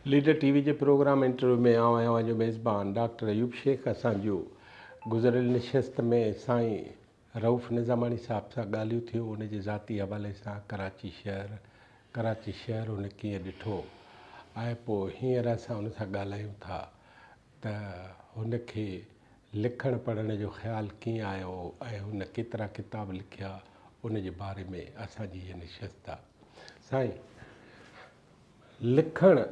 Leader TV जे programme interview में आऊं आहियां जो मेज़बान डॉक्टर अयूब शेख। असांजो गुज़िरियल निशस्त में साईं रऊफ़ निज़ामानी साहब सां ॻाल्हियूं थियूं उन जे ज़ाती हवाले सां। कराची शहर उन कीअं ॾिठो ऐं पोइ हींअर असां उन सां ॻाल्हायूं था त हुनखे लिखण पढ़ण जो ख़्यालु कीअं आयो ऐं हुन केतिरा किताब लिखिया उन जे बारे में असांजी हीअ निशस्त आहे। साईं, लिखणु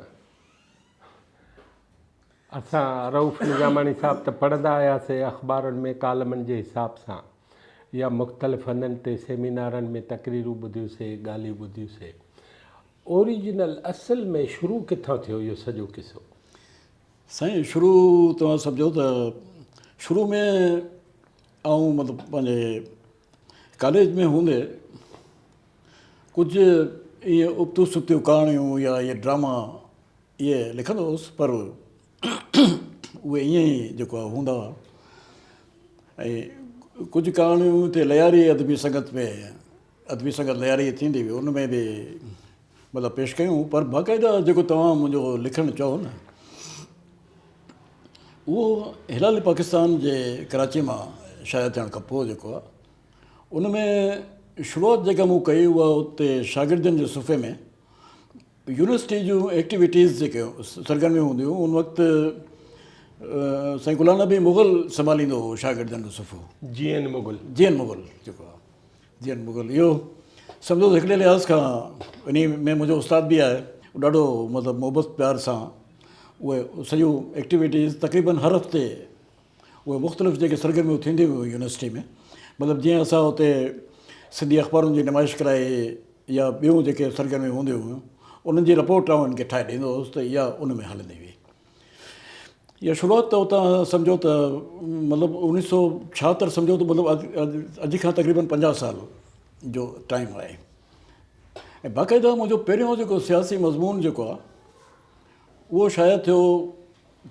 असां रऊफ़ निज़ामानी साहब त पढ़ंदा आयासीं अख़बारुनि में कालमनि जे हिसाब सां या मुख़्तलिफ़ हंधनि ते सेमिनारनि में तक़रीरूं ॿुधियूंसीं, ॻाल्हियूं ॿुधियूंसीं। ओरिजिनल असल में शुरू किथां थियो इहो सॼो किसो? साईं, शुरू तव्हां सम्झो त शुरू में आऊं मतिलबु पंहिंजे कॉलेज में हूंदे कुझु इहे उबतियूं सुबतियूं कहाणियूं या इहे ड्रामा इहे लिखंदो हुउसि, पर उहे ईअं ई जेको आहे हूंदा हुआ। ऐं कुझु कहाणियूं हिते लयारी अदबी संगत में अदबी संगत लयारी थींदी हुई, उन में बि मतिलबु पेश कयूं। पर बाक़ाइदा जेको तव्हां मुंहिंजो लिखणु चओ न, उहो हिलाल पाकिस्तान जे कराची मां शाया थियण खां पोइ जेको आहे उन में शुरूआति जेका मूं कई उहा उते शागिर्दनि जे सुफ़े में यूनिवर्सिटी जूं एक्टिविटीज़ जेके सरगर्मियूं हूंदियूं उन वक़्तु साईं गुलाम नबी मुग़ल संभालींदो हो शागिर्दनि जो सुफ़ो। जीएन मुग़ल जेको आहे जीएन मुग़ल, इहो सम्झो त हिकिड़े लिहाज़ खां इन में मुंहिंजो उस्ताद बि आहे। ॾाढो मतिलबु मोहबत प्यार सां उहे सॼियूं एक्टिविटीज़ तक़रीबन हर हफ़्ते उहे मुख़्तलिफ़ जेके सरगर्मियूं थींदियूं हुयूं यूनिवर्सिटी में, मतिलबु जीअं असां हुते सिंधी अख़बारुनि जी नुमाइश कराई या ॿियूं जेके सरगर्मियूं हूंदियूं हुयूं उन्हनि जी रिपोर्ट आऊं उनखे ठाहे ॾींदो हुउसि त इहा उन में हलंदी हुई। इहा शुरूआति त उतां सम्झो त मतिलबु 1976 सम्झो त मतिलबु अॼु खां तक़रीबन 50 साल जो टाइम आहे। ऐं बाक़ाइदा मुंहिंजो पहिरियों जेको सियासी मज़मून जेको आहे उहो शायदि थियो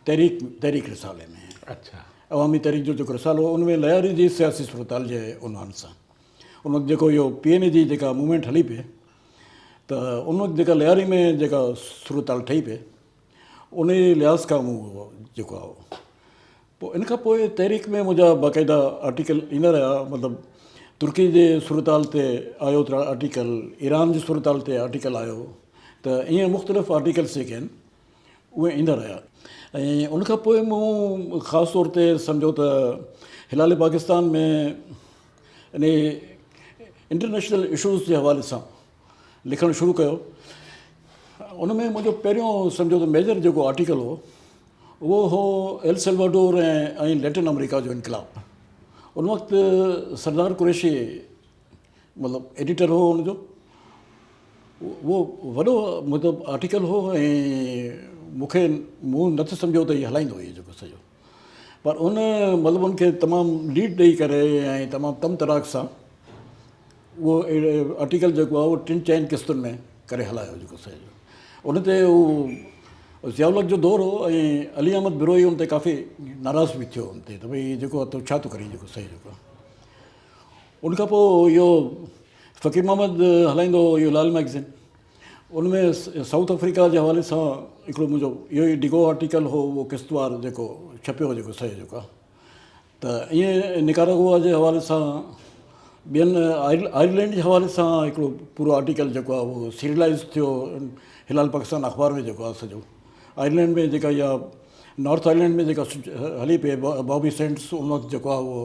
तहरीक रिसाले में। अच्छा, अवामी तहरीक जो जेको रिसालो उन में लयारी जी सियासी सूरताल जे उनवान सां उन वक़्तु जेको इहो PNA जी जेका मूवमेंट हली पई त उन वक़्तु जेका लयारी में जेका सूरताल ठही पई उन लिहाज़ खां मूं जेको आहे पोइ इन खां पोइ तहरीक में मुंहिंजा बाक़ाइदा आर्टिकल ईंदा रहिया। मतिलबु तुर्की जे सूरताल ते आयो त आर्टिकल, ईरान जी सूरताल ते आर्टिकल आयो, त ईअं मुख़्तलिफ़ आर्टिकल्स जेके आहिनि उहे ईंदा रहिया। ऐं उनखां पोइ मूं ख़ासि तौर ते सम्झो त हिलाल पाकिस्तान में इन इंटरनेशनल इशूज़ जे हवाले सां लिखणु शुरू कयो। उन में मुंहिंजो पहिरियों सम्झो त मेजर जेको आर्टिकल हो उहो हो एल सल्वाडोर ऐं लैटिन अमेरिका जो इनकलाब। उन वक़्तु सरदार कुरैशी मतिलबु एडिटर हो हुनजो, उहो वॾो मतिलबु आर्टिकल हो ऐं मूं नथो सम्झो त इहो हलाईंदो इहो जेको सॼो, पर उन मतिलबु उनखे तमामु लीड ॾेई करे ऐं तमामु तम तराक सां उहो आर्टिकल जेको आहे उहो 3-4 क़िस्तुनि में करे हलायो जेको सॼो। उन ते उहो ज़ियाउल हक़ जो दौरु हो ऐं अली अहमद बिरोई उन ते काफ़ी नाराज़ बि थियो उन ते त भई जेको आहे तूं छा थो करीं जेको सही जेको। उनखां पोइ इहो फ़कीर मोहम्मद हलाईंदो हो इहो लाल मैगज़ीन, उन में साउथ अफ्रीका जे हवाले सां हिकिड़ो मुंहिंजो इहो ई डिगो आर्टिकल हो, उहो क़िस्तवार जेको छपियो हो जेको सही जेको आहे। त ईअं निकारागुआ जे हवाले सां ॿियनि आयरलैंड जे हवाले सां हिकिड़ो पूरो आर्टिकल जेको आहे उहो सीरियलाइज़ थियो हिलाल पाकिस्तान अख़बार में जेको आहे सॼो। आयरलैंड में जेका इहा नॉर्थ आयरलैंड में जेका हली पई बॉबी सेंट्स उन वक़्तु जेको आहे उहो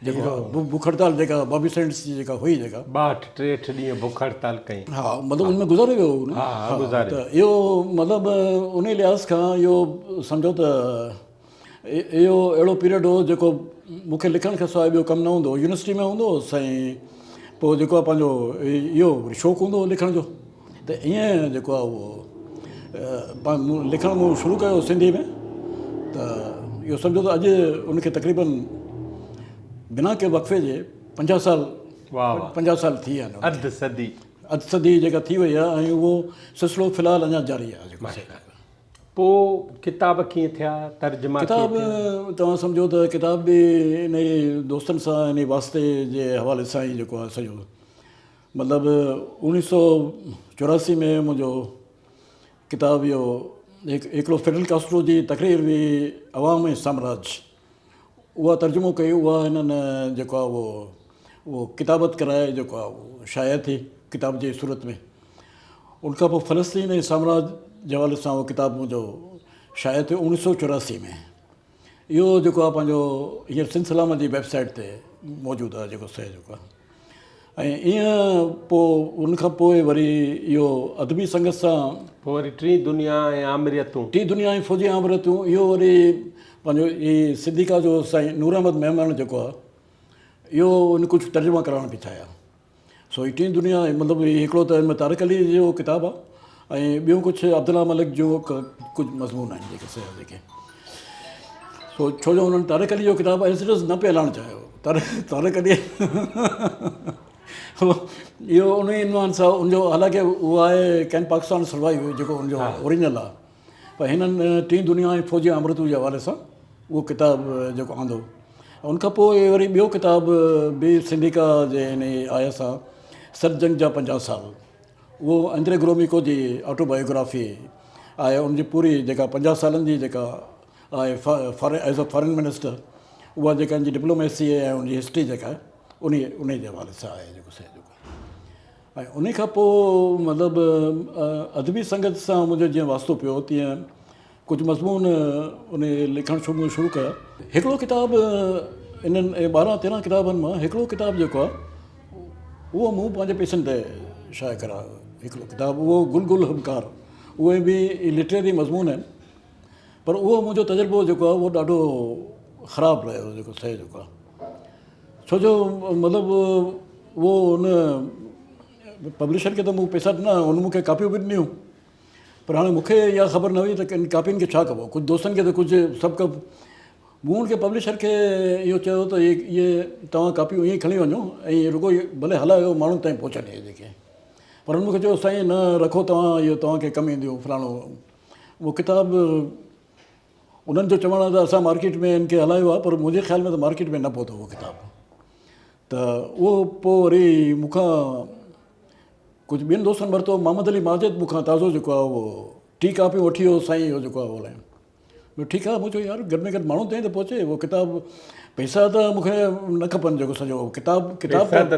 जेको बुख हड़ताल जेका बॉबी सेंट्स जी जेका हुई जेका 62-63 ॾींहं बुख हड़ताल कई। हा, मतिलबु उनमें गुज़ारे वियो हो। गुज़ारे। त इहो मतिलबु उन लिहाज़ खां इहो सम्झो त इहो अहिड़ो पीरियड हो जेको मूंखे लिखण खां सवाइ ॿियो कमु न हूंदो हो। यूनिवर्सिटी में हूंदो हुउसि ऐं पोइ जेको आहे पंहिंजो इहो शौक़ु हूंदो हो लिखण जो, त ईअं जेको आहे उहो लिखणु मूं शुरू कयो सिंधी में। त इहो सम्झो त अॼु उनखे तक़रीबन बिना के वक़फ़े जे 50 साल थी विया आहिनि। अधु सदी जेका थी वई आहे ऐं उहो सिलसिलो फ़िलहालु अञा जारी आहे जेको। पोइ किताब कीअं थिया, तर्जुमा? किताब तव्हां सम्झो त किताब बि इन दोस्तनि सां इन वास्ते जे हवाले सां ई जेको आहे सॼो मतिलबु 1984 में मुंहिंजो किताब इहो हिकिड़ो फिडल कास्ट्रो जी तकरीर हुई अवाम ऐं साम्राज्य, उहा तर्जुमो कई, उहा हिननि जेको आहे उहो किताबत कराए जेको आहे उहो शाया थी किताब जी सूरत में। उनखां पोइ फ़लस्तीन ऐं साम्राज्य जे हवाले सां उहो किताब मुंहिंजो शाया थियो 1984 में। इहो जेको आहे पंहिंजो हींअर सिंसलाम जी वेबसाइट ते मौजूदु आहे जेको शइ जेको आहे। ऐं ईअं पोइ उनखां पोइ वरी इहो अदबी संगत सां पोइ वरी टी दुनिया ऐं आमरियतूं, टी दुनिया ऐं फ़ौजी आमरतियूं, इहो वरी पंहिंजो ई सिद्दीक़ा जो साईं नूर अहमद मेहमान जेको आहे इहो उन कुझु तर्जुमा करण बि चाहिया। सो ही टी दुनिया मतिलबु हिकिड़ो त हिन में तारिक अली जो किताबु आहे ऐं ॿियूं कुझु अब्दुल्ला मलिक जो कुझु मज़मून आहिनि जेके सही जेके। सो छो जो हुननि तारिक अली जो किताबु एज़ इट इज़ न पिया हलाइणु चाहियो। तारिक अली इहो उन ई इनवान सां उनजो, हालांकि उहो आहे कैन पाकिस्तान सर्वाइव जेको उनजो ओरिजिनल आहे, पर हिननि टी दुनिया ऐं फ़ौजी आमरतूं जे हवाले सां उहो किताबु जेको आंदो। उनखां पोइ वरी ॿियो किताबु बि सिंधिका जे हिन आयसि आहे, सरजंग जा 50 साल। उहो अंद्रे ग्रोमिको जी ऑटोबायोग्राफी आहे, उनजी पूरी जेका 50 सालनि जी जेका आहे एज़ अ फॉरेन मिनिस्टर, उहा जेका हिनजी डिप्लोमेसी ऐं उनजी हिस्ट्री जेका आहे उन जे हवाले सां आहे जेको शइ जेको। ऐं उन खां पोइ मतिलबु अदबी संगत सां मुंहिंजो जीअं वास्तो पियो, तीअं कुझु मज़मून उन लिखणु शुरू कया। हिकिड़ो किताबु इन्हनि 12-13 किताबनि मां हिकिड़ो किताबु जेको आहे उहो मूं पंहिंजे पैसनि ते शाया करायो। हिकिड़ो किताबु उहो गुल हमकार, उहे बि लिटरेरी मज़मून आहिनि, पर उहो मुंहिंजो तजुर्बो जेको आहे उहो ॾाढो ख़राबु रहियो जेको शइ जेको आहे। छो जो मतिलबु उहो उन पब्लिशर खे त मूं पैसा ॾिना, हुन मूंखे कापियूं बि ॾिनियूं, पर हाणे मूंखे इहा ख़बर न हुई त इन कापियुनि खे छा कबो। कुझु दोस्तनि खे त कुझु सभु कप मूं हुनखे पब्लिशर खे इहो चयो त इहे तव्हां कापियूं ईअं खणी वञो ऐं रुगो भले हलायो माण्हुनि ताईं पहुचनि इहे जेके। पर हुन मूंखे चयो साईं न रखो तव्हां, इहो तव्हांखे कमु ईंदियूं फलाणो। उहो किताबु उन्हनि जो चवणु आहे त असां मार्केट में हिन खे हलायो आहे, पर मुंहिंजे ख़्याल में त मार्केट में न पहुतो उहो किताबु। त उहो पोइ वरी मूंखां कुझु ॿियनि दोस्तनि वरितो, मोहम्मद अली माजिद मूंखां ताज़ो जेको आहे उहो टी कापियूं वठी वियो साईं, इहो जेको आहे उहो लाइन ॿियो ठीकु आहे। मूं चयो यार घटि में घटि माण्हुनि ताईं त पहुचे उहो किताबु। पैसा त मूंखे न खपनि, जेको सॼो किताबु त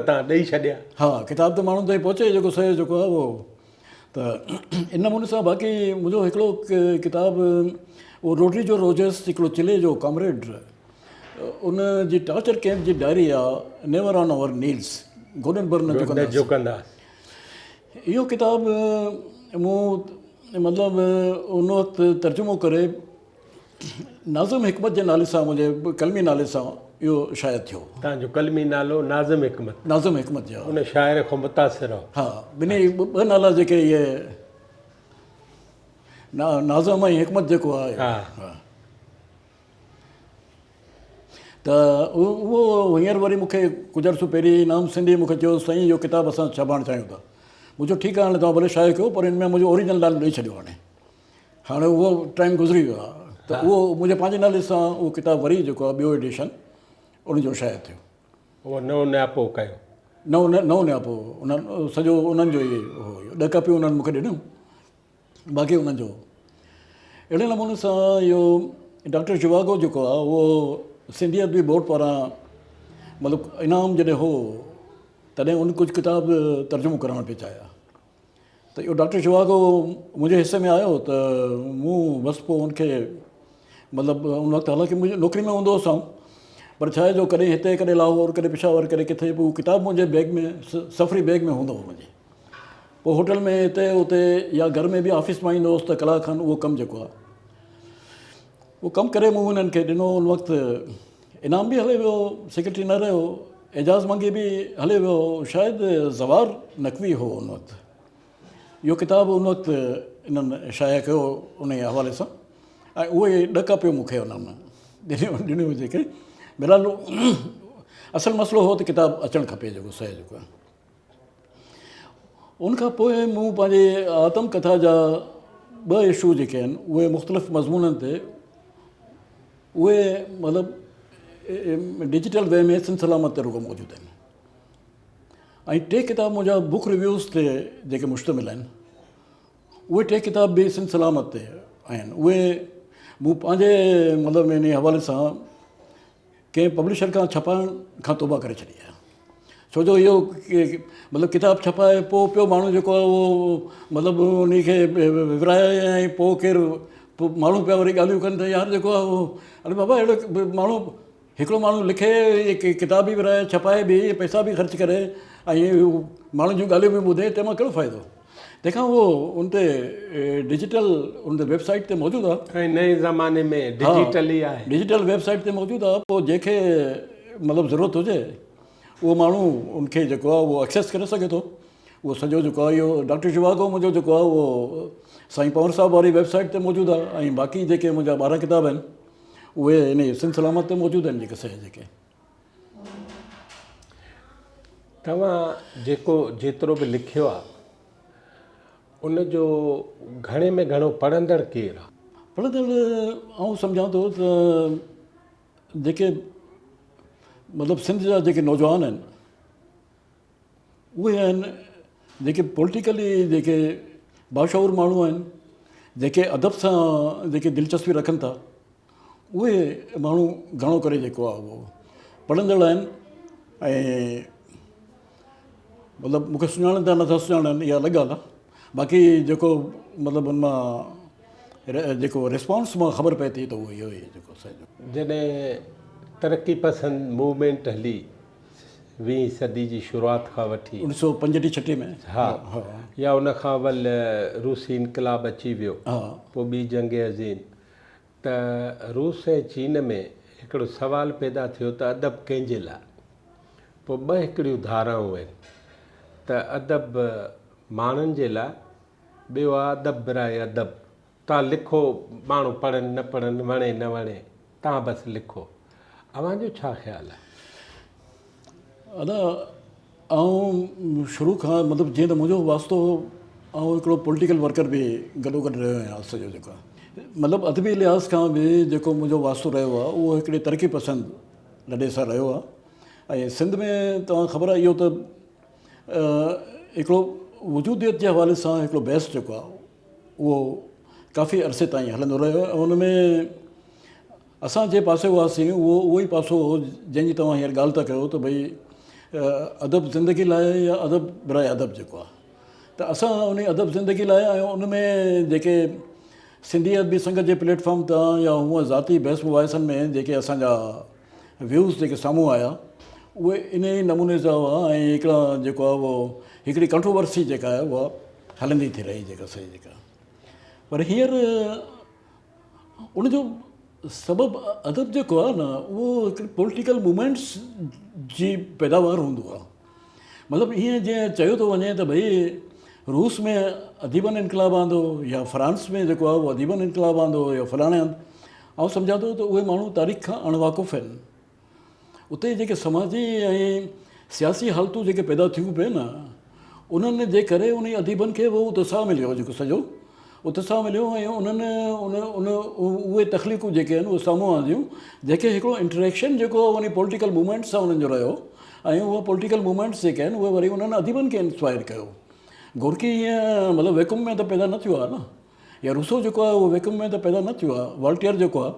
तव्हां ॾेई छॾिया। हा, किताबु त माण्हुनि ताईं पहुचे जेको सही जेको आहे उहो। त इन नमूने सां बाक़ी मुंहिंजो हिकिड़ो किताबु उहो रोड्रिगो रोजर्स हिकिड़ो चिले जो कॉमरेड, उन जी टॉर्चर कैम्प जी डायरी आहे, नेवर ऑन आवर नील्स, गोडनबर्ग न झुकंदासीं। इहो किताबु मूं मतिलबु उन वक़्तु तर्जुमो करे नाज़िम हिकमत जे नाले सां, मुंहिंजे कलमी नाले सां इहो शायदि थियो। तव्हांजो कलमी नालो नाज़िम हिकमत? नाज़िम हिकमत जो, उन शाइर खां मुतासिर हो। हा, ॿिन्ही ॿ नाला जेके इहे नाज़िम ऐं हिकमत जेको आहे। हा, त उहो हींअर वरी मूंखे कुझु अर्सो पहिरीं इनाम सिंधी मूंखे चयो साईं इहो किताबु असां छापणु चाहियूं था। मुंहिंजो ठीकु आहे, हाणे तव्हां भले शाया कयो, पर हिन में मुंहिंजो ओरिजिनल नालो ॾेई छॾियो। हाणे उहो टाइम गुज़री वियो आहे, त उहो मुंहिंजे पंहिंजे नाले सां उहो किताबु वरी जेको आहे ॿियो एडिशन उनजो शाया थियो। उहो नओं नियापो कयो? नओं नियापो उन्हनि सॼो उन्हनि जो ई हुयो। 10 कापियूं उन्हनि मूंखे ॾिनियूं, बाक़ी उन्हनि जो। अहिड़े नमूने सां इहो डॉक्टर शिवागो जेको आहे उहो सिंधी अदबी बोर्ड पारां मतिलबु इनाम जॾहिं हो तॾहिं उन कुझु किताबु तर्जुमो करणु पिया चाहिया। त इहो डॉक्टर शिवागो मुंहिंजे हिसे में आयो त मूं बसि पोइ हुनखे मतिलबु उन वक़्तु हालांकि मुंहिंजी नौकिरी में हूंदो हुउसि, पर छा आहे जो कॾहिं हिते कॾहिं लाहौर कॾहिं पेशावर कॾहिं किथे पोइ किताबु मुंहिंजे बैग में सफ़री बैग में हूंदो हो मुंहिंजे। पोइ होटल में हिते उते या घर में बि ऑफिस मां ईंदो हुउसि त कलाक खनि उहो कमु जेको आहे उहो कमु करे मूं हुननि खे ॾिनो। उन वक़्तु इनाम बि हले वियो, सेक्रेटरी न रहियो, एजाज़ मंगी बि हले वियो, शायदि ज़वार नक़वी हो उन वक़्तु। इहो किताबु उन वक़्तु इन्हनि शाया कयो उन जे हवाले सां, ऐं उहे 10 कापियूं मूंखे उन्हनि ॾिनियूं जेके। बहरहाल असल मसइलो हो त किताबु अचणु खपे जेको शइ जेको आहे। उनखां पोइ मूं पंहिंजे आतमकथा जा 2 इशू जेके आहिनि उहे मुख़्तलिफ़ मज़मूननि ते उहे मतिलबु डिजिटल वे में सिलसिलामत ते रुगो मौजूदु आहिनि। ऐं 3 किताब मुंहिंजा बुक रिव्यूज़ ते जेके मुश्तमिल आहिनि, उहे 3 किताब बि सिलसिलामत ते आहिनि उहे मूं पंहिंजे मतिलबु इन हवाले सां कंहिं पब्लिशर खां छपाइण खां तौबा करे छॾी आहे। छो जो इहो मतिलबु किताबु छपाए पोइ पियो माण्हू जेको आहे उहो मतिलबु उन खे विरिहाए ऐं पोइ केरु पोइ माण्हू पिया वरी ॻाल्हियूं कनि त यार जेको आहे उहो अरे बाबा अहिड़ो माण्हू हिकिड़ो माण्हू लिखे किताब बि विरिहाए छपाए बि पैसा बि ख़र्चु करे ऐं माण्हुनि जूं ॻाल्हियूं बि ॿुधे तंहिंमां कहिड़ो फ़ाइदो। तंहिंखां उहो उन ते डिजिटल उन ते वेबसाइट ते मौजूदु आहे ऐं नए ज़माने में डिजिटल ई आहे। डिजिटल वेबसाइट ते मौजूदु आहे। पोइ जंहिंखे मतिलबु ज़रूरत हुजे उहो माण्हू उनखे जेको आहे उहो एक्सेस करे सघे थो। उहो सॼो जेको आहे इहो डॉक्टर शिवागो मुंहिंजो जेको आहे उहो साईं पंवर साहिब वारी वेबसाइट ते मौजूदु आहे ऐं बाक़ी जेके मुंहिंजा 12 किताब आहिनि उहे इन सिंध सलामत ते मौजूदु आहिनि। जेके सही जेके तव्हां जेको जेतिरो बि लिखियो आहे उनजो घणे में घणो पढ़ंदड़ केरु आहे? पढ़ंदड़ आउं सम्झां थो त जेके मतिलबु सिंध जा जेके नौजवान आहिनि उहे आहिनि जेके पॉलिटिकली जेके बाशऊर माण्हू आहिनि, जेके अदब सां जेके दिलचस्पी रखनि था, उहे माण्हू घणो करे जेको आहे उहो पढ़ंदड़ आहिनि। ऐं मतिलबु मूंखे सुञाणनि था नथा सुञाणनि इहा अलॻि ॻाल्हि आहे। बाक़ी जेको मतिलबु उन मां जेको रिस्पॉन्स मां ख़बर पए थी त उहो इहो ई जेको सही। जॾहिं तरक़ी पसंद मूवमेंट हली 20वीं सदी जी शुरूआति खां वठी 1965-66 में हा या उन खां अवल रूसी इनक़लाब अची वियो, पोइ ॿी जंग अज़ीम, त रूस ऐं चीन में हिकिड़ो सुवालु पैदा थियो त अदब कंहिंजे लाइ। पोइ ॿ हिकिड़ियूं धाराऊं आहिनि त अदब माण्हुनि जे लाइ, ॿियो आहे अदब बराए अदब। तव्हां लिखो, माण्हू पढ़नि न पढ़नि, वणे न वणे, तव्हां बसि लिखो। अव्हांजो छा ख़्यालु आहे? अदा आउं शुरू खां मतिलबु जीअं त मुंहिंजो वास्तो आउं हिकिड़ो पॉलिटिकल वर्कर बि गॾो गॾु रहियो आहियां। सॼो जेको आहे मतिलबु अदबी लिहाज़ खां बि जेको मुंहिंजो वास्तो रहियो आहे उहो हिकिड़े तरक़ी पसंद लॾे सां रहियो आहे। ऐं सिंध में तव्हां ख़बर आहे इहो त हिकिड़ो वजूदियत जे हवाले सां हिकिड़ो बहस जेको आहे उहो काफ़ी अरसे ताईं हलंदो रहियो। उन में असां जे पासे हुआसीं उहो ई पासो हो जंहिंजी तव्हां हींअर ॻाल्हि था कयो त भई अदब ज़िंदगी लाइ या अदब बराए अदब जेको आहे, त असां उन अदब ज़िंदगी लाइ ऐं उन में जेके सिंधी अदबी संगत जे प्लेटफॉर्म तां या हूअं ज़ाती बहस मुबाहिसनि में जेके असांजा व्यूज़ जेके साम्हूं आया उहे इन ई नमूने जा हुआ। ऐं हिकिड़ा जेको आहे उहो हिकिड़ी कंट्रोवर्सी जेका आहे उहा हलंदी थी रही जेका सही जेका। पर हींअर उनजो सबबु अदब जेको आहे न उहो हिकिड़ी पॉलिटिकल मूवमेंट्स जी पैदावार हूंदो आहे। मतिलबु ईअं जीअं चयो थो वञे त भई रूस में अदीबन इनक़लाब आंदो या फ्रांस में जेको आहे उहो अदीबन इनक़लाब आंदो या फलाणे हंधि। ऐं सम्झां थो त उहे माण्हू तारीख़ खां अणवाक़ुफ़ आहिनि। उते जेके समाजी ऐं सियासी हालतूं जेके पैदा थियूं पिए न उन्हनि जे करे उन अदीबनि खे उहो उत्साह मिलियो जेको सॼो उत्साह मिलियो। ऐं उन्हनि उहे तख़लीक़ूं जेके आहिनि उहे साम्हूं आंदियूं जेके हिकिड़ो इंटरेक्शन जेको उन पॉलिटिकल मूवमेंट्स सां उन्हनि जो रहियो। ऐं उहे पॉलिटिकल मूवमेंट्स जेके आहिनि उहे वरी उन्हनि अदीबनि खे इंस्पायर कयो। गोरकी ईअं मतिलबु वैकुम में त पैदा न थियो आहे न, या रूसो जेको आहे उहो वैकुम में त पैदा न थियो आहे। वॉल्टियर जेको आहे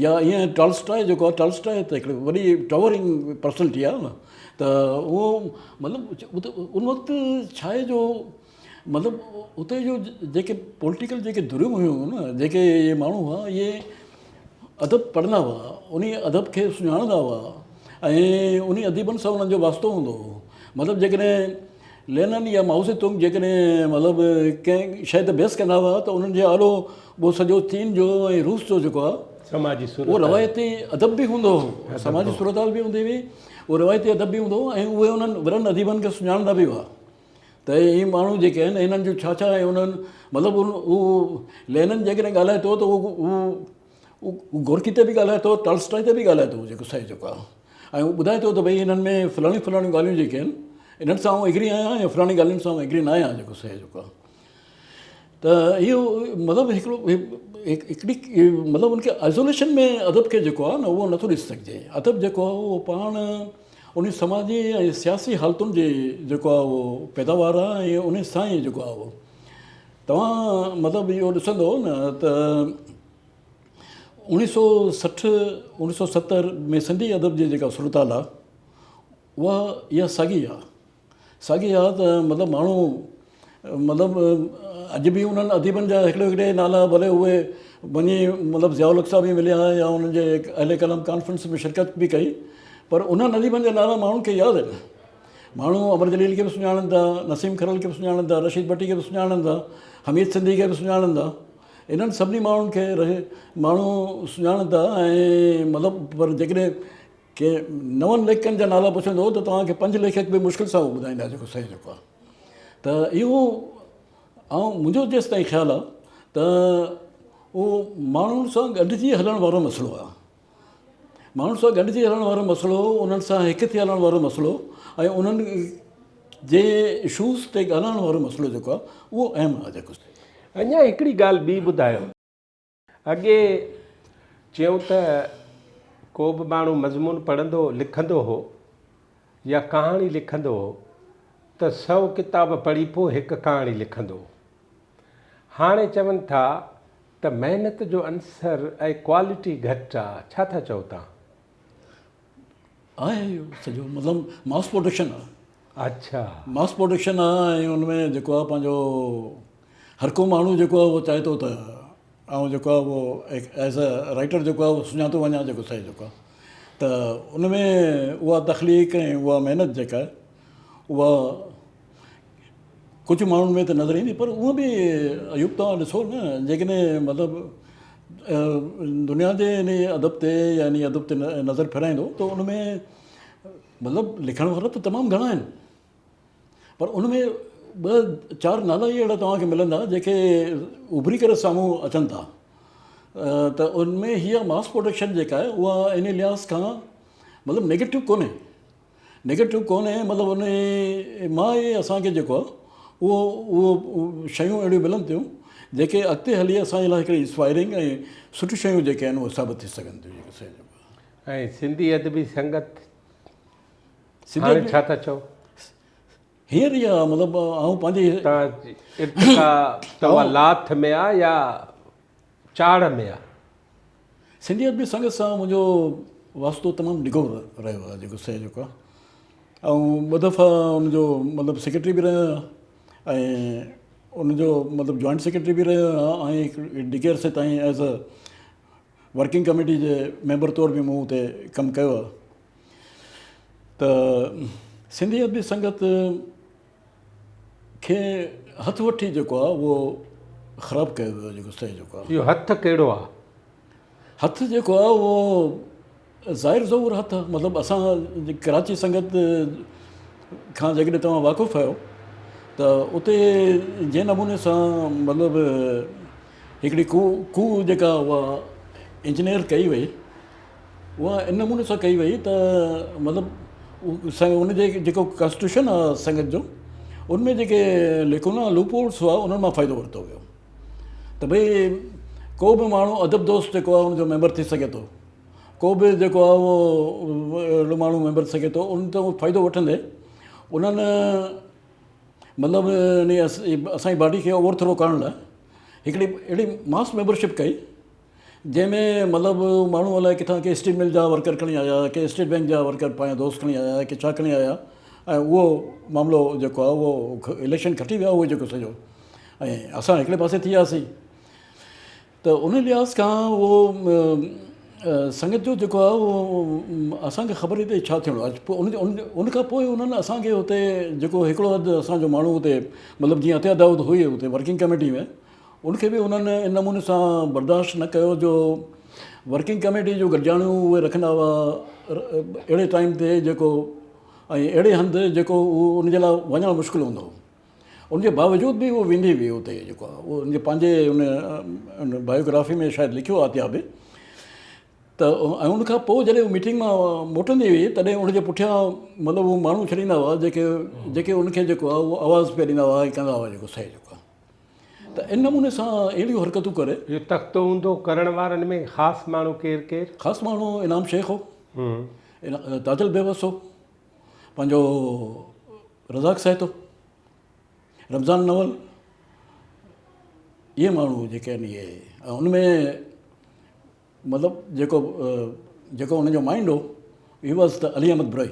या ईअं टॉल्स्टॉय जेको आहे, टॉल्स्टॉय त हिकिड़ी वॾी टॉवरिंग पर्सनैलिटी आहे न, त उहो मतिलबु उन वक़्तु छा आहे जो मतिलबु उते जो जेके पॉलिटिकल जेके धुरियूं हुयूं न, जेके इहे माण्हू हुआ इहे अदब पढ़ंदा हुआ, उन अदब खे सुञाणंदा हुआ ऐं उन अदीबनि सां उन्हनि जो वास्तो हूंदो हुओ। मतिलबु जेकॾहिं लेनिन या माओ से तुंग जेकॾहिं मतिलबु कंहिं शइ ते बहस कंदा हुआ त उन्हनि जे आलो उहो सॼो चीन जो ऐं रूस जो जेको आहे समाजी उहो रवायती अदब बि हूंदो हुओ, समाजी सूरताल बि हूंदी हुई, उहो रवायती अदब बि हूंदो हुओ। ऐं उहे उन्हनि वरनि अदीबनि खे सुञाणंदा बि हुआ त इहे माण्हू जेके आहिनि हिननि जो छा छा आहे। उन्हनि मतिलबु उहो लेनिन जेकॾहिं ॻाल्हाए थो त उहो गोरकी ते बि ॻाल्हाए थो, टॉल्स्टॉय ते बि ॻाल्हाए थो जेको सही जेको आहे। ऐं उहो ॿुधाए थो त भई हिननि में फलाणियूं फलाणियूं ॻाल्हियूं जेके आहिनि इन्हनि सां आउं एग्री आहियां या फलाणी ॻाल्हियुनि सां एग्री न आहियां जेको सही जेको आहे। त इहो मतिलबु हिकिड़ो हिकिड़ी मतिलबु उनखे आइसोलेशन में अदब खे जेको आहे न उहो नथो ॾिसी सघिजे। अदब जेको आहे उहो पाण उन समाजी ऐं सियासी हालतुनि जे जेको आहे उहो पैदावार आहे ऐं उन सां ई जेको आहे उहो तव्हां मतिलबु इहो ॾिसंदो न त 1960-1970 में सिंधी अदब जी जेका सूरताल आहे उहा इहा साॻी आहे त मतिलबु माण्हू मतिलबु अॼु बि उन्हनि अदीबनि जा हिकिड़े हिकिड़े नाला भले उहे वञी मतिलबु ज़ियाउल हक़ साहब बि मिलिया या उन्हनि जे अहले कलाम कॉन्फ्रेंस में शिरकत बि कई, पर उन्हनि अदीबनि जा नाला माण्हुनि खे यादि आहिनि। माण्हू अमर जलील खे बि सुञाणनि था, नसीम खरल खे बि सुञाणनि था, रशीद भट्टी खे बि सुञाणनि था, हमीद सिंधी खे बि सुञाणनि था। इन्हनि सभिनी माण्हुनि खे माण्हू सुञाणनि था। ऐं मतिलबु पर जेकॾहिं के 9 लेखकनि जा नाला पुछंदो त तव्हांखे 5 लेखक बि मुश्किल सां ॿुधाईंदा जेको सही जेको आहे। त इहो मुंहिंजो जेसि ताईं ख़्यालु आहे त उहो माण्हुनि सां गॾिजी हलण वारो मसइलो आहे। माण्हुनि सां गॾिजी हलण वारो मसइलो, उन्हनि सां हिकु थी हलण वारो मसइलो ऐं उन्हनि जे इशूज़ ते ॻाल्हाइण वारो मसइलो जेको आहे उहो अहम आहे जेको। अञा हिकिड़ी ॻाल्हि ॿी ॿुधायो, अॻे चयूं त को बि माण्हू मज़मून पढ़ंदो लिखंदो हो या कहाणी लिखंदो हो त 100 किताब पढ़ी पोइ हिकु कहाणी लिखंदो हो। हाणे चवनि था त महिनत जो अंसर ऐं क्वालिटी घटि आहे। छा था चओ तव्हां? आहे इहो सॼो मतिलबु मास प्रोडक्शन आहे। अच्छा, मास प्रोडक्शन आहे ऐं उनमें जेको आहे पंहिंजो हर को माण्हू जेको आहे उहो चाहे थो त ऐं जेको आहे उहो एज़ अ राइटर जेको आहे उहो सुञातो वञा जेको सही जेको आहे। त उनमें उहा तख़लीक़ ऐं उहा महिनत जेका आहे उहा कुझु माण्हुनि में त नज़र ईंदी, पर उहा बि अयूब तव्हां ॾिसो न, जेकॾहिं मतिलबु दुनिया जे इन अदब ते या इन अदब ते नज़र फिराईंदो त उनमें मतिलबु लिखण वारा त तमामु घणा आहिनि, पर उनमें 2-4 नाला ई अहिड़ा तव्हांखे मिलंदा जेके उभरी करे साम्हूं अचनि था। त उनमें हीअ मास प्रोडक्शन जेका आहे उहा इन लिहाज़ खां मतिलबु नेगेटिव कोन्हे मतिलबु उन मां ई असांखे जेको आहे उहो शयूं अहिड़ियूं मिलनि थियूं जेके अॻिते हली असांजे लाइ हिकिड़ी इंस्पायरिंग ऐं सुठियूं शयूं जेके आहिनि उहे साबित थी सघनि थियूं जेके सही जेको आहे। ऐं सिंधी अदबी संगत हाणे छा था चओ? हींअर ई आहे मतिलबु आउं पंहिंजी तव्हां लाथ में आहे या चाड़ में आहे? सिंधी अदबी संगत सां मुंहिंजो वास्तो तमामु निगो रहियो आहे जेको सही जेको आहे। ऐं 2 दफ़ा उनजो मतिलबु सेक्रेटरी बि रहियो आहियां ऐं उनजो मतिलबु जॉइंट सेक्रेटरी बि रहियो आहियां ऐं हिकु डिघे अरसे ताईं as a working committee J member तौरु बि मूं हुते कमु कयो आहे। त सिंधी अदबी संगत खे हथु वठी जेको आहे उहो ख़राबु कयो वियो जेको सही जेको आहे। इहो हथु कहिड़ो आहे? हथु जेको आहे उहो ज़ाहिर ज़रूरु हथु आहे। मतिलबु असां कराची संगत खां जेकॾहिं तव्हां वाक़ुफ़ु आहियो त उते जंहिं नमूने सां मतिलबु हिकिड़ी कू जेका उहा इंजीनियर कई वई, उहा इन नमूने सां कई वई त मतिलबु उनजे जेको कॉन्स्टिट्यूशन आहे संगत जो, उनमें जेके लिकुना लूपहोल्स हुआ उन्हनि मां फ़ाइदो वरितो वियो त भई को बि माण्हू अदब दोस्त जेको आहे उनजो मेंबर थी सघे थो, को बि जेको आहे उहो अहिड़ो माण्हू मेंबर थी सघे थो। उन तां फ़ाइदो वठंदे उन्हनि मतिलबु असांजी बॉडी खे ओवरथ्रो करण लाइ हिकिड़ी अहिड़ी मास मेंबरशिप कई जंहिंमें मतिलबु माण्हू अलाए किथां के स्टेट मिल जा वर्कर खणी आया, के स्टेट बैंक जा वर्कर पंहिंजा दोस्त खणी आया, के छा खणी आया ऐं उहो मामिलो जेको आहे उहो इलेक्शन खटी विया उहो जेको सॼो, ऐं असां हिकिड़े पासे थी वियासीं। त उन लिहाज़ खां उहो संगत जो जेको आहे उहो असांखे ख़बर ई छा थियणो आहे। पोइ उनखां पोइ उन्हनि असांखे हुते जेको हिकिड़ो हदि असांजो माण्हू हुते मतिलबु जीअं अतिया दाऊद हुई हुते वर्किंग कमेटी में, उनखे बि उन्हनि इन नमूने सां बर्दाश्त न कयो जो वर्किंग कमेटी जो गॾिजाणियूं उहे रखंदा हुआ अहिड़े टाइम ते जेको ऐं अहिड़े हंधि जेको उनजे लाइ वञणु मुश्किल हूंदो हो। उनजे बावजूदि बि उहो वेंदी हुई हुते जेको आहे उहो उनजे पंहिंजे उन बायोग्राफी में शायदि लिखियो आहे अतिया बि। त ऐं उनखां पोइ जॾहिं मीटिंग मां मोटंदी हुई तॾहिं उनजे पुठियां मतिलबु उहे माण्हू छॾींदा हुआ जेके उनखे जेको आहे उहो आवाज़ु पिया ॾींदा हुआ ऐं कंदा हुआ जेको सही जेको आहे। त इन नमूने सां अहिड़ियूं हरकतूं करे। इहो तख़्तो हूंदो करण वारनि में ख़ासि माण्हू केरु? ख़ासि माण्हू इनाम शेख हो, ताजल बेवस हो, पंहिंजो रज़ाक सैत हो, रमज़ान नवल इहे माण्हू जेके आहिनि इहे उनमें मतिलबु जेको उनजो माइंड हो he was the Ali Ahmad Brohi.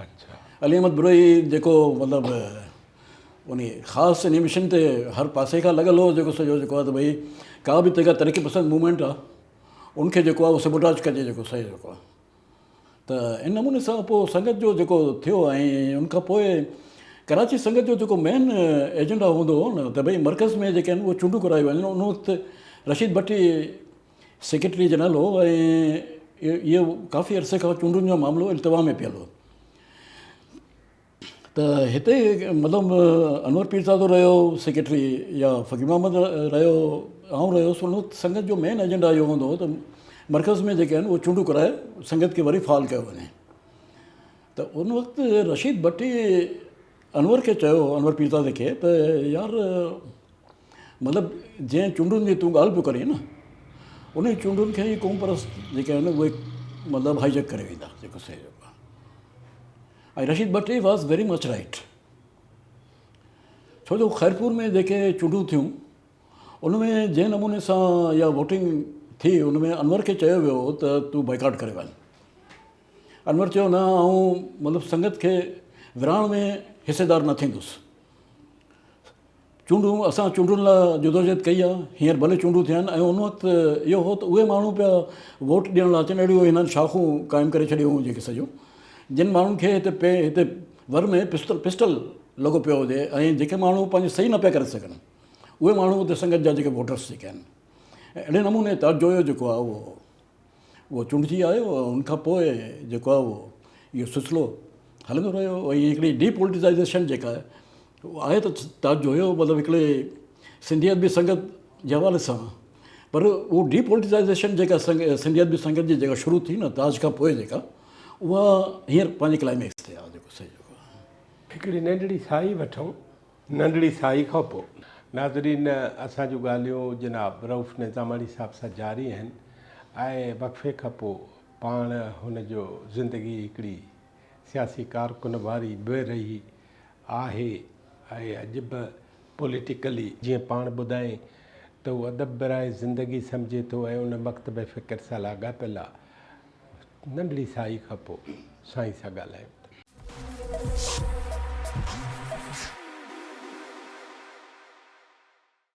अच्छा अली अहमद ब्रोई जेको मतिलबु उन ख़ासि इन मिशन ते हर पासे खां लॻल हो, जेको सॼो जेको आहे त भई का बि जेका तरक़ी पसंदि मूवमेंट आहे उनखे जेको आहे उहो सबोटाज कजे, जेको सही जेको आहे। त इन नमूने सां पोइ संगत जो जेको थियो ऐं उनखां पोइ कराची संगत जो जेको मेन एजेंडा हूंदो हो न त भई मर्कज़ में जेके आहिनि उहे चूंडूं करायूं वञनि। उन वक़्तु रशीद भट्टी सेक्रेटरी जनरल हो ऐं इहो काफ़ी अरसे खां चूंडुनि जो मामिलो इल्तिवा में पियल हो। त हिते मतिलबु अनवर पीरज़ादो रहियो सेक्रेटरी या फ़कीर मोहम्मद रहियो, आउं रहियोसि। उन वक़्तु संगत जो मेन एजेंडा इहो हूंदो हो त मर्कज़ में जेके आहिनि उहे चूंडूं कराए संगत खे वरी फाल कयो वञे। त उन वक़्तु रशीद भट्टी अनवर खे चयो, अनवर पीरज़ादे खे, त यार मतिलबु जंहिं चूंडुनि जी तूं ॻाल्हि पियो करीं न उन चूंडुनि खे ई क़ौम परस्त जेके आहिनि उहे मतिलबु हाईजेक करे वेंदा, जेको सही जेको आहे। ऐं रशीद भट्टी वॉज़ वेरी मच राइट। छो जो ख़ैरपुर में जेके चूंडूं थियूं उनमें जंहिं नमूने सां या वोटिंग थी उनमें अनवर खे चयो वियो त तूं बाइकाट करे वञ। अनवर चयो न, आउं मतिलबु संगत खे विराइण में हिसेदार न थींदुसि। चूंडूं असां चूंडुनि लाइ जदोजहद कई आहे, हींअर भले चूंडूं थियनि। ऐं उन वक़्तु इहो हो त उहे माण्हू पिया वोट ॾियण लाइ अचनि, अहिड़ियूं हिननि शाखूं क़ाइमु करे छॾियूं हुयूं जेके सॼो, जिन माण्हुनि खे हिते वर में पिस्टल लॻो पियो हुजे ऐं जेके माण्हू पंहिंजे सही न पिया करे सघनि उहे माण्हू हुते संगत जा जेके वोटर्स जेके आहिनि। अहिड़े नमूने ताजोयो जेको आहे उहो चूंडजी आयो। उनखां पोइ जेको आहे उहो इहो सिलसिलो हलंदो रहियो। ऐं हिकिड़ी डीपोलिटिज़ाइज़ेशन जेका आहे त ताजोयो मतिलबु हिकिड़े सिंधियत बि संगत जे हवाले सां, पर उहो डीपोलिटिज़ाइज़ेशन जेका सिंधियत बि संगत जी जेका शुरू थी न ताज खां पोइ जेका, उहा हींअर पंहिंजे क्लाइमेक्स ते आहे, जेको सही जेको आहे। हिकिड़ी नंढड़ी साई वठूं। नंढड़ी साई खां पोइ नाज़रीन असां जूं ॻाल्हियूं जनाब रऊफ़ निज़ामानी साहिब सां जारी आहिनि। ऐं वक़फ़े खां पोइ पाण हुनजो ज़िंदगी हिकिड़ी सियासी कारकुन वारी बि रही आहे ऐं अॼु बि पॉलिटिकली जीअं पाण ॿुधाए त उहो अदब बराए ज़िंदगी सम्झे थो ऐं उन मकतब फ़िक्र सां लाॻापियल आहे। नंढड़ी साई खां पोइ साईं सां ॻाल्हायूं।